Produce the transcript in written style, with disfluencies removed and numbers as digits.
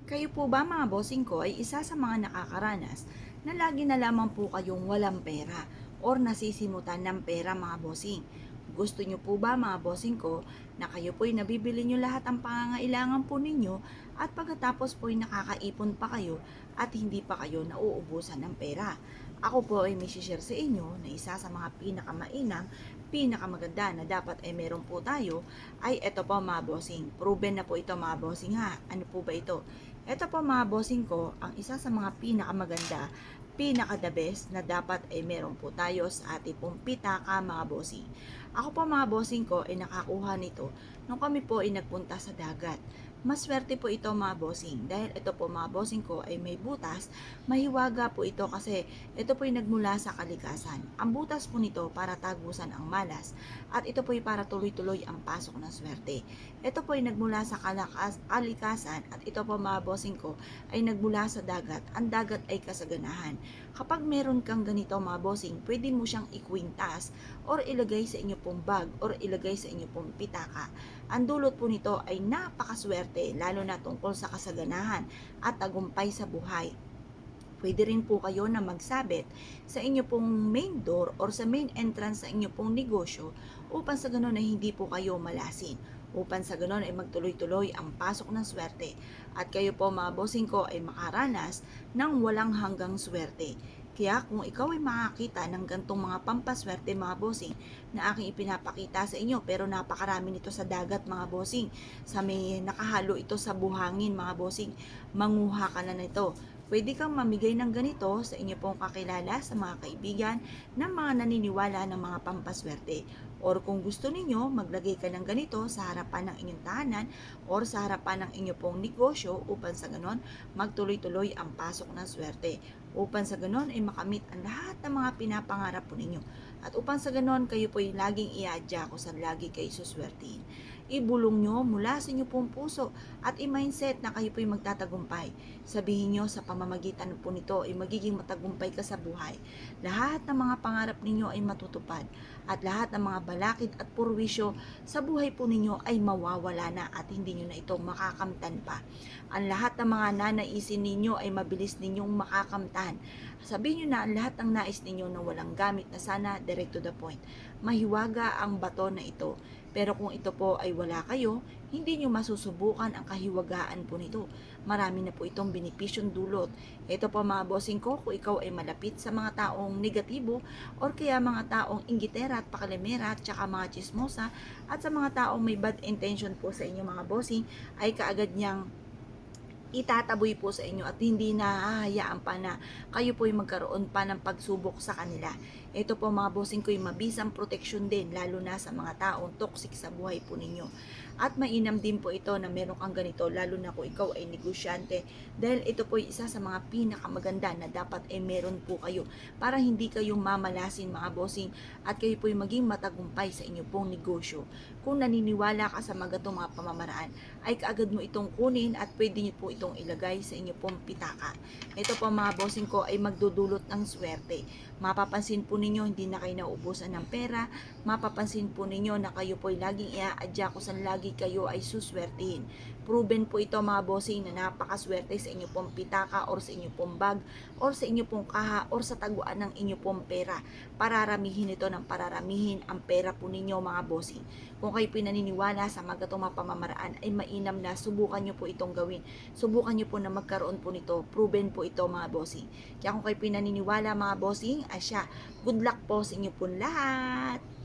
Kayo po ba mga bossing ko ay isa sa mga nakakaranas na lagi na lamang po kayong walang pera or nasisimutan ng pera mga bossing? Gusto nyo po ba mga bossing ko na kayo po'y nabibili nyo lahat ang pangangailangan po ninyo at pagkatapos po'y nakakaipon pa kayo at hindi pa kayo nauubusan ng pera? Ako po ay may share sa inyo na isa sa mga pinakamainam, pinakamaganda na dapat ay meron po tayo ay ito po mga bossing. Proven na po ito mga bossing ha. Ano po ba ito? Ito po mga bossing ko, ang isa sa mga pinakamaganda, pinaka-the best na dapat ay meron po tayo sa ating pong pitaka mga bossing. Ako po mga bossing ko ay nakakuha nito nung kami po ay nagpunta sa dagat. Maswerte po ito mga bossing dahil ito po mga bossing ko ay may butas, mahiwaga po ito kasi ito po ay nagmula sa kalikasan. Ang butas po nito para tagusan ang malas at ito po ay para tuloy-tuloy ang pasok ng swerte. Ito po ay nagmula sa kalikasan at ito po mga bossing ko ay nagmula sa dagat. Ang dagat ay kasaganahan. Kapag meron kang ganito mga bossing, pwede mo siyang ikwintas or ilagay sa inyo pong bag or ilagay sa inyo pong pitaka. Ang dulot po nito ay napakaswerte lalo na tungkol sa kasaganahan at tagumpay sa buhay. Pwede rin po kayo na magsabit sa inyo pong main door or sa main entrance sa inyo pong negosyo upang sa ganun ay hindi po kayo malasin. Upang sa ganun ay magtuloy-tuloy ang pasok ng swerte. At kayo po mga bossing ko ay makaranas ng walang hanggang swerte. Kaya kung ikaw ay makakita ng gantong mga pampaswerte mga bossing na aking ipinapakita sa inyo pero napakarami nito sa dagat mga bossing, sa may nakahalo ito sa buhangin mga bossing, manguha ka na nito. Pwede kang mamigay ng ganito sa inyo pong kakilala, sa mga kaibigan, ng mga naniniwala ng mga pampaswerte. Or kung gusto ninyo, maglagay ka ng ganito sa harapan ng inyong tahanan or sa harapan ng inyo pong negosyo upang sa ganon magtuloy-tuloy ang pasok ng swerte. Upang sa ganon ay makamit ang lahat ng mga pinapangarap po ninyo. At upang sa ganon kayo po ay laging iadya kung saan lagi kayo suswertihin. Ibulong nyo mula sa inyo pong puso at i-mindset na kayo po ay magtatagumpay. Sabihin nyo sa pamamagitan po nito ay magiging matagumpay ka sa buhay. Lahat ng mga pangarap ninyo ay matutupad at lahat ng mga balakid at purwisyo sa buhay po ninyo ay mawawala na at hindi nyo na ito makakamtan pa. Ang lahat ng mga nanaisin ninyo ay mabilis ninyong makakamtan. Sabihin nyo na ang lahat ng nais ninyo na walang gamit na sana direct to the point. Mahiwaga ang bato na ito. Pero kung ito po ay wala kayo, hindi nyo masusubukan ang kahiwagaan po nito. Marami na po itong benepisyong dulot. Ito po mga bossing ko, kung ikaw ay malapit sa mga taong negatibo or kaya mga taong inggitera at pakalimera at saka mga chismosa at sa mga taong may bad intention po sa inyo mga bossing, ay kaagad niyang itataboy po sa inyo at hindi na hahayaan pa na kayo po yung magkaroon pa ng pagsubok sa kanila. Ito po mga bossing ko yung mabisang proteksyon din lalo na sa mga taong toxic sa buhay po ninyo. At mainam din po ito na meron kang ganito lalo na kung ikaw ay negosyante dahil ito po yung isa sa mga pinakamaganda na dapat ay meron po kayo para hindi kayo mamalasin mga bossing at kayo po yung maging matagumpay sa inyo pong negosyo. Kung naniniwala ka sa magatong mga pamamaraan ay kaagad mo itong kunin at pwede nyo po itong ilagay sa inyo pong pitaka. Ito po mga bossing ko ay magdudulot ng swerte. Mapapansin po ninyo hindi na kayo nauubusan ng pera. Mapapansin po ninyo na kayo po ay laging iaadya kung saan lagi kayo ay suswertihin. Proven po ito mga bossing na napakaswerte sa inyo pong pitaka or sa inyo pong bag or sa inyo pong kaha or sa taguan ng inyo pong pera. Pararamihin ito ng pararamihin ang pera po ninyo mga bossing. Kung kayo pinaniniwala sa magatong mga pamamaraan ay mainam na subukan nyo po itong gawin. Subukan nyo po na magkaroon po nito. Proven po ito mga bossing. Kaya kung kayo pinaniniwala mga bossing, asya, good luck po sa inyo po lahat.